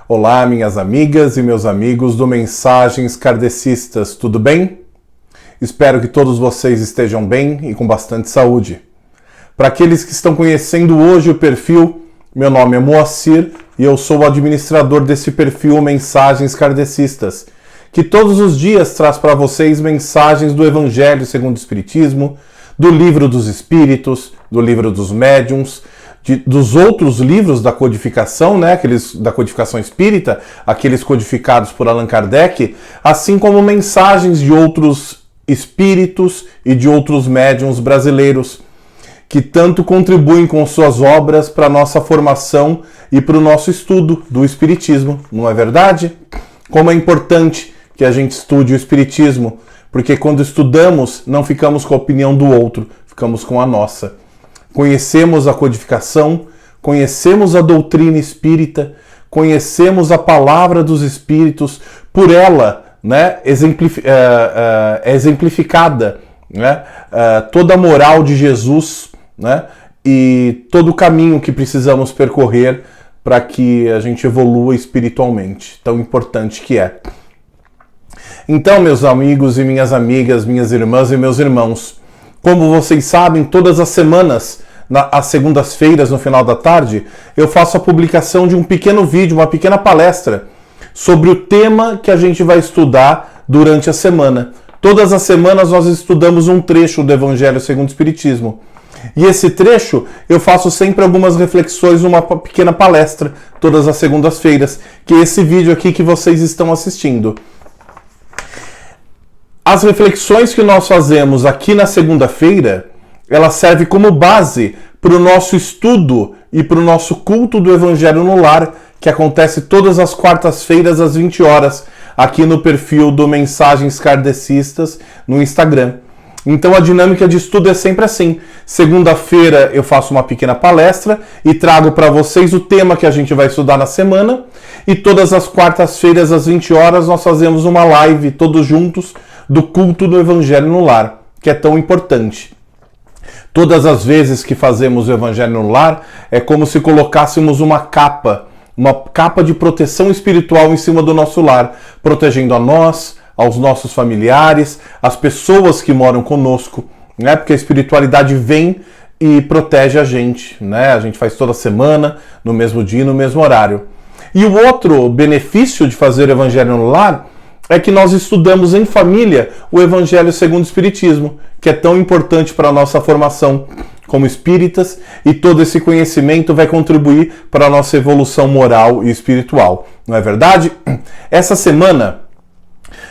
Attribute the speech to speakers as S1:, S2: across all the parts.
S1: Olá, minhas amigas e meus amigos do Mensagens Kardecistas, tudo bem? Espero que todos vocês estejam bem e com bastante saúde. Para aqueles que estão conhecendo hoje o perfil, meu nome é Moacir e eu sou o administrador desse perfil Mensagens Kardecistas, que todos os dias traz para vocês mensagens do Evangelho segundo o Espiritismo, do Livro dos Espíritos, do Livro dos Médiuns, dos outros livros da codificação, aqueles da codificação espírita, aqueles codificados por Allan Kardec, assim como mensagens de outros espíritos e de outros médiuns brasileiros, que tanto contribuem com suas obras para a nossa formação e para o nosso estudo do Espiritismo, não é verdade? Como é importante que a gente estude o Espiritismo, porque quando estudamos não ficamos com a opinião do outro, ficamos com a nossa. Conhecemos a codificação, conhecemos a doutrina espírita, conhecemos a palavra dos espíritos, por ela é exemplificada toda a moral de Jesus, e todo o caminho que precisamos percorrer para que a gente evolua espiritualmente, tão importante que é. Então, meus amigos e minhas amigas, minhas irmãs e meus irmãos, como vocês sabem, todas as semanas, às segundas-feiras, no final da tarde, eu faço a publicação de um pequeno vídeo, uma pequena palestra, sobre o tema que a gente vai estudar durante a semana. Todas as semanas nós estudamos um trecho do Evangelho segundo o Espiritismo. E esse trecho eu faço sempre algumas reflexões numa pequena palestra, todas as segundas-feiras, que é esse vídeo aqui que vocês estão assistindo. As reflexões que nós fazemos aqui na segunda-feira, ela serve como base para o nosso estudo e para o nosso culto do Evangelho no Lar, que acontece todas as quartas-feiras às 20 horas, aqui no perfil do Mensagens Kardecistas no Instagram. Então a dinâmica de estudo é sempre assim. Segunda-feira eu faço uma pequena palestra e trago para vocês o tema que a gente vai estudar na semana, e todas as quartas-feiras às 20 horas nós fazemos uma live todos juntos do culto do Evangelho no Lar, que é tão importante. Todas as vezes que fazemos o Evangelho no Lar, é como se colocássemos uma capa de proteção espiritual em cima do nosso lar, protegendo a nós, aos nossos familiares, as pessoas que moram conosco, porque a espiritualidade vem e protege a gente, a gente faz toda semana, no mesmo dia e no mesmo horário. E o outro benefício de fazer o Evangelho no Lar é que nós estudamos em família o Evangelho segundo o Espiritismo, que é tão importante para a nossa formação como espíritas, e todo esse conhecimento vai contribuir para a nossa evolução moral e espiritual. Não é verdade? Essa semana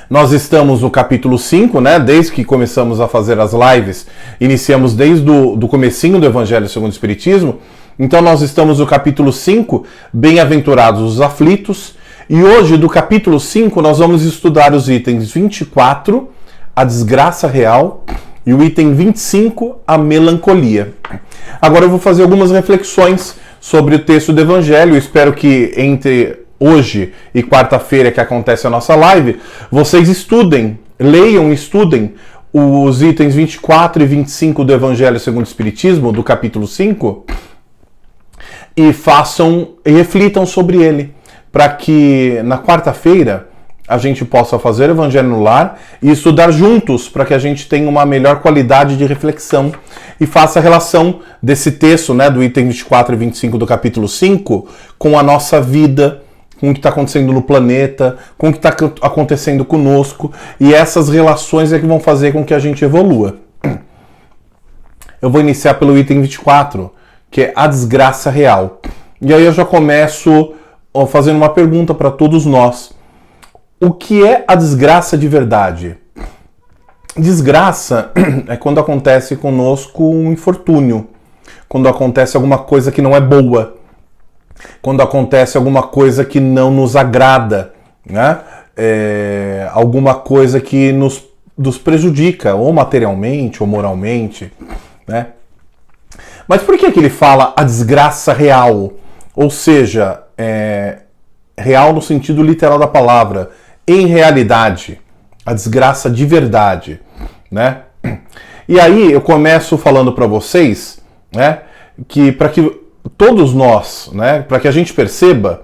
S1: nós estamos no capítulo 5, desde que começamos a fazer as lives, iniciamos desde o comecinho do Evangelho segundo o Espiritismo, então nós estamos no capítulo 5, Bem-aventurados os aflitos, e hoje, do capítulo 5, nós vamos estudar os itens 24, a desgraça real, e o item 25, a melancolia. Agora eu vou fazer algumas reflexões sobre o texto do Evangelho. Eu espero que entre hoje e quarta-feira, que acontece a nossa live, vocês leiam e estudem os itens 24 e 25 do Evangelho segundo o Espiritismo, do capítulo 5, e reflitam sobre ele, para que na quarta-feira a gente possa fazer o Evangelho no Lar e estudar juntos, para que a gente tenha uma melhor qualidade de reflexão e faça a relação desse texto, do item 24 e 25 do capítulo 5, com a nossa vida, com o que está acontecendo no planeta, com o que está acontecendo conosco, e essas relações é que vão fazer com que a gente evolua. Eu vou iniciar pelo item 24, que é a desgraça real. E aí eu já começo fazendo uma pergunta para todos nós. O que é a desgraça de verdade? Desgraça é quando acontece conosco um infortúnio, quando acontece alguma coisa que não é boa, quando acontece alguma coisa que não nos agrada, alguma coisa que nos prejudica, ou materialmente, ou moralmente, Mas por que ele fala a desgraça real? Ou seja, real no sentido literal da palavra, em realidade, a desgraça de verdade, E aí eu começo falando para vocês, que para que todos nós, para que a gente perceba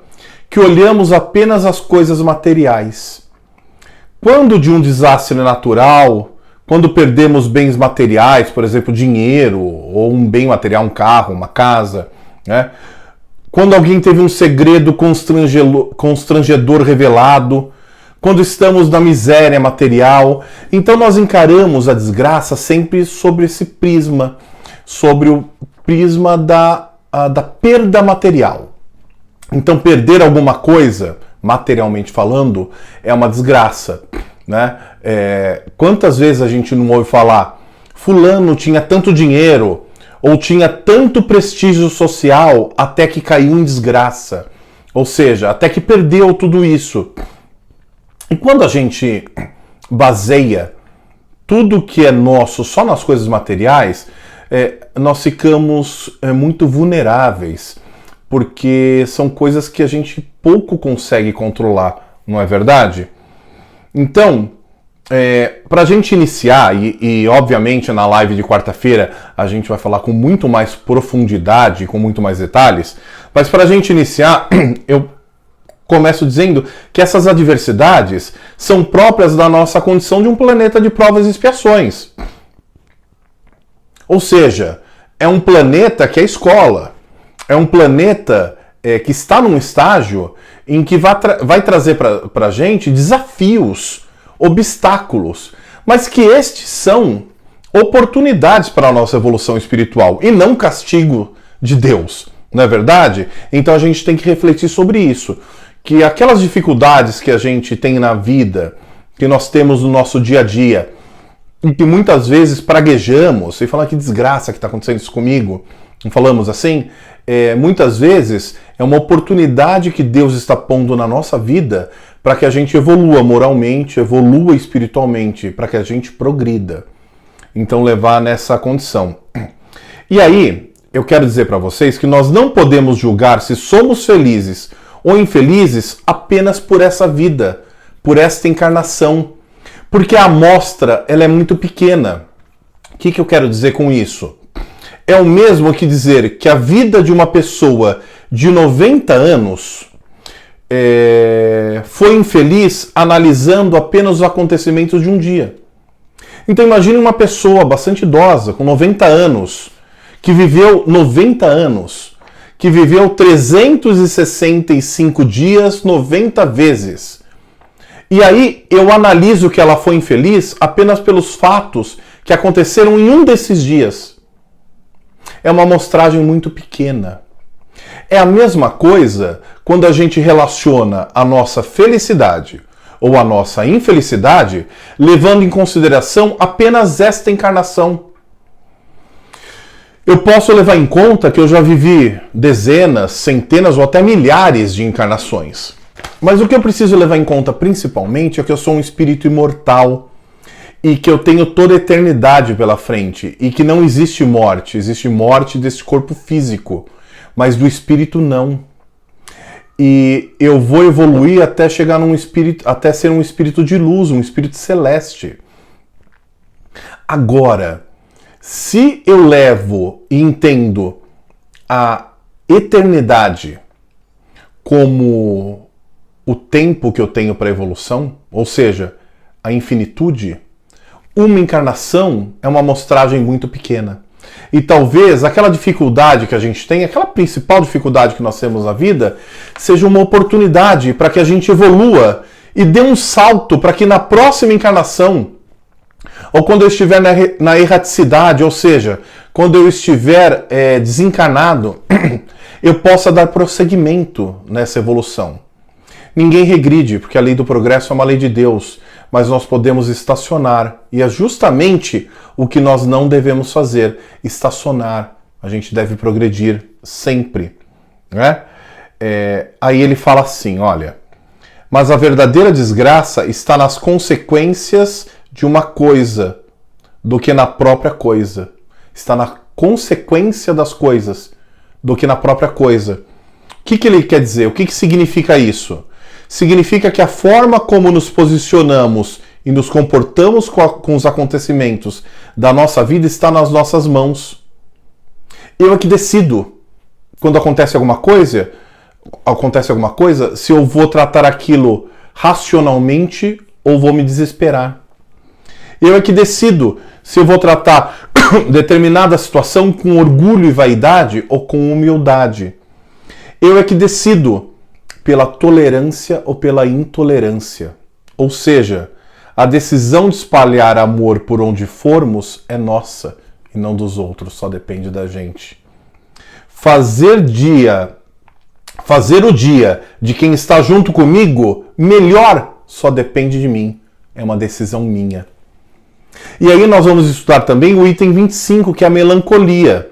S1: que olhamos apenas as coisas materiais. Quando de um desastre natural, quando perdemos bens materiais, por exemplo, dinheiro, ou um bem material, um carro, uma casa, né? Quando alguém teve um segredo constrangedor revelado, quando estamos na miséria material, então nós encaramos a desgraça sempre sobre esse prisma, sobre o prisma da perda material. Então perder alguma coisa, materialmente falando, é uma desgraça, né? Quantas vezes a gente não ouve falar, fulano tinha tanto dinheiro, ou tinha tanto prestígio social, até que caiu em desgraça, ou seja, até que perdeu tudo isso. E quando a gente baseia tudo que é nosso só nas coisas materiais, nós ficamos muito vulneráveis, porque são coisas que a gente pouco consegue controlar, não é verdade? Então, para a gente iniciar, e obviamente na live de quarta-feira a gente vai falar com muito mais profundidade, com muito mais detalhes, mas para a gente iniciar, eu começo dizendo que essas adversidades são próprias da nossa condição de um planeta de provas e expiações. Ou seja, é um planeta que é escola. É um planeta que está num estágio em que vai trazer para a gente desafios, obstáculos, mas que estes são oportunidades para a nossa evolução espiritual e não castigo de Deus, não é verdade? Então a gente tem que refletir sobre isso. Que aquelas dificuldades que a gente tem na vida, que nós temos no nosso dia a dia, e que muitas vezes praguejamos, e falar que desgraça que está acontecendo isso comigo, não falamos assim? Muitas vezes é uma oportunidade que Deus está pondo na nossa vida para que a gente evolua moralmente, evolua espiritualmente, para que a gente progrida. Então levar nessa condição. E aí, eu quero dizer para vocês que nós não podemos julgar se somos felizes ou infelizes apenas por essa vida, por esta encarnação, porque a amostra ela é muito pequena. O que eu quero dizer com isso? É o mesmo que dizer que a vida de uma pessoa de 90 anos foi infeliz analisando apenas os acontecimentos de um dia. Então imagine uma pessoa bastante idosa, com 90 anos, que viveu 90 anos, que viveu 365 dias 90 vezes. E aí eu analiso que ela foi infeliz apenas pelos fatos que aconteceram em um desses dias. É uma amostragem muito pequena. É a mesma coisa quando a gente relaciona a nossa felicidade ou a nossa infelicidade, levando em consideração apenas esta encarnação. Eu posso levar em conta que eu já vivi dezenas, centenas ou até milhares de encarnações. Mas o que eu preciso levar em conta principalmente é que eu sou um espírito imortal e que eu tenho toda a eternidade pela frente e que não existe morte desse corpo físico, mas do espírito não. E eu vou evoluir até chegar num espírito, até ser um espírito de luz, um espírito celeste. Agora, se eu levo e entendo a eternidade como o tempo que eu tenho para evolução, ou seja, a infinitude, uma encarnação é uma amostragem muito pequena. E talvez aquela dificuldade que a gente tem, aquela principal dificuldade que nós temos na vida, seja uma oportunidade para que a gente evolua e dê um salto para que na próxima encarnação, ou quando eu estiver na erraticidade, ou seja, quando eu estiver desencarnado, eu possa dar prosseguimento nessa evolução. Ninguém regride, porque a lei do progresso é uma lei de Deus, mas nós podemos estacionar. E é justamente o que nós não devemos fazer, estacionar. A gente deve progredir sempre, né? Aí ele fala assim, olha, mas a verdadeira desgraça está nas consequências de uma coisa do que na própria coisa. Está na consequência das coisas do que na própria coisa. O que ele quer dizer? O que significa isso? Significa que a forma como nos posicionamos e nos comportamos com os acontecimentos da nossa vida está nas nossas mãos. Eu é que decido, quando acontece alguma coisa, acontece alguma coisa, se eu vou tratar aquilo racionalmente ou vou me desesperar. Eu é que decido se eu vou tratar determinada situação com orgulho e vaidade ou com humildade. Eu é que decido pela tolerância ou pela intolerância. Ou seja, a decisão de espalhar amor por onde formos é nossa e não dos outros, só depende da gente. Fazer o dia de quem está junto comigo melhor só depende de mim. É uma decisão minha. E aí nós vamos estudar também o item 25, que é a melancolia.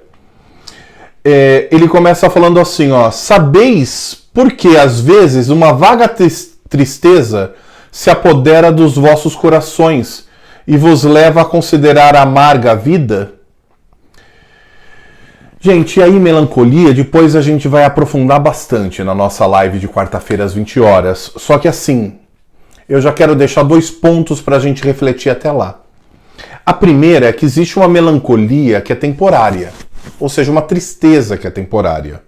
S1: Ele começa falando assim, ó: sabeis porque às vezes uma vaga tristeza se apodera dos vossos corações e vos leva a considerar amarga a vida? Gente, e aí melancolia, depois a gente vai aprofundar bastante na nossa live de quarta-feira às 20 horas. Só que assim, eu já quero deixar 2 pontos para a gente refletir até lá. A primeira é que existe uma melancolia que é temporária, ou seja, uma tristeza que é temporária.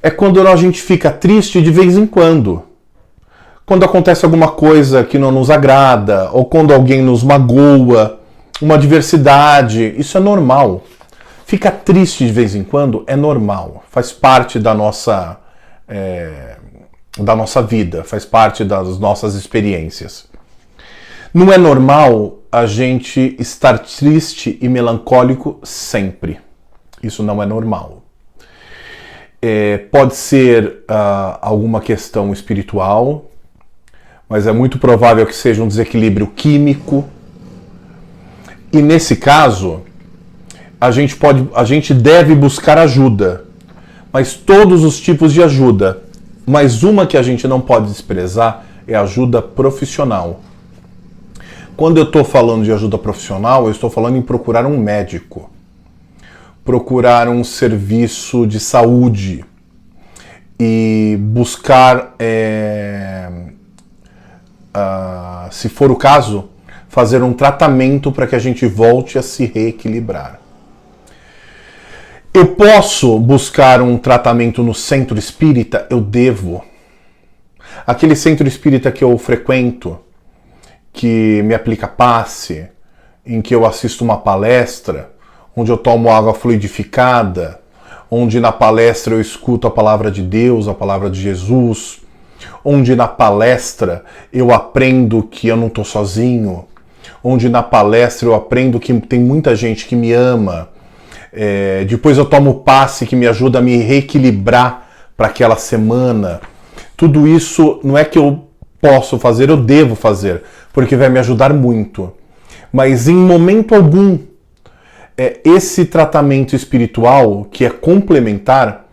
S1: É quando a gente fica triste de vez em quando. Quando acontece alguma coisa que não nos agrada, ou quando alguém nos magoa, uma adversidade, isso é normal. Ficar triste de vez em quando é normal, faz parte da nossa vida, faz parte das nossas experiências. Não é normal a gente estar triste e melancólico sempre. Isso não é normal. Pode ser alguma questão espiritual, mas é muito provável que seja um desequilíbrio químico. E nesse caso, a gente deve buscar ajuda, mas todos os tipos de ajuda. Mas uma que a gente não pode desprezar é a ajuda profissional. Quando eu estou falando de ajuda profissional, eu estou falando em procurar um médico, procurar um serviço de saúde e buscar, se for o caso, fazer um tratamento para que a gente volte a se reequilibrar. Eu posso buscar um tratamento no centro espírita? Eu devo. Aquele centro espírita que eu frequento, que me aplica passe, em que eu assisto uma palestra, onde eu tomo água fluidificada, onde na palestra eu escuto a palavra de Deus, a palavra de Jesus, onde na palestra eu aprendo que eu não estou sozinho, onde na palestra eu aprendo que tem muita gente que me ama, depois eu tomo passe que me ajuda a me reequilibrar para aquela semana. Tudo isso não é que eu posso fazer, eu devo fazer, porque vai me ajudar muito. Mas em momento algum, esse tratamento espiritual, que é complementar,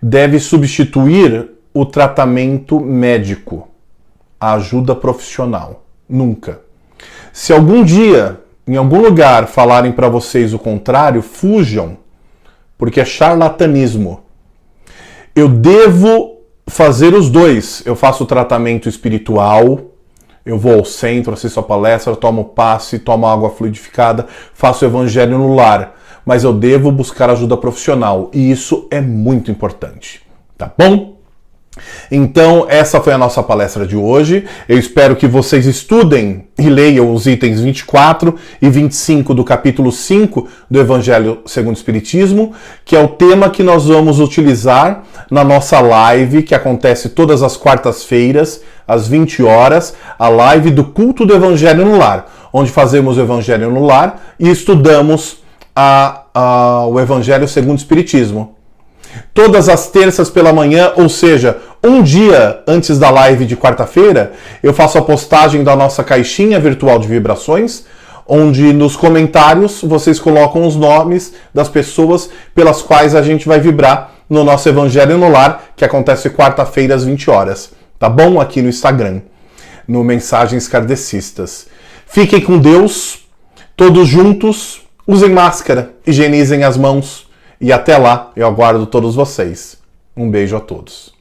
S1: deve substituir o tratamento médico, a ajuda profissional. Nunca. Se algum dia, em algum lugar, falarem para vocês o contrário, fujam, porque é charlatanismo. Eu devo fazer os dois. Eu faço o tratamento espiritual, eu vou ao centro, assisto a palestra, tomo passe, tomo água fluidificada, faço o evangelho no lar. Mas eu devo buscar ajuda profissional. E isso é muito importante. Tá bom? Então, essa foi a nossa palestra de hoje. Eu espero que vocês estudem e leiam os itens 24 e 25 do capítulo 5 do Evangelho segundo o Espiritismo, que é o tema que nós vamos utilizar na nossa live, que acontece todas as quartas-feiras, às 20 horas, a live do culto do Evangelho no Lar, onde fazemos o Evangelho no Lar e estudamos o Evangelho segundo o Espiritismo. Todas as terças pela manhã, ou seja, um dia antes da live de quarta-feira, eu faço a postagem da nossa caixinha virtual de vibrações, onde nos comentários vocês colocam os nomes das pessoas pelas quais a gente vai vibrar no nosso Evangelho no Lar, que acontece quarta-feira às 20 horas. Tá bom? Aqui no Instagram, no Mensagens Kardecistas. Fiquem com Deus, todos juntos, usem máscara, higienizem as mãos. E até lá, eu aguardo todos vocês. Um beijo a todos.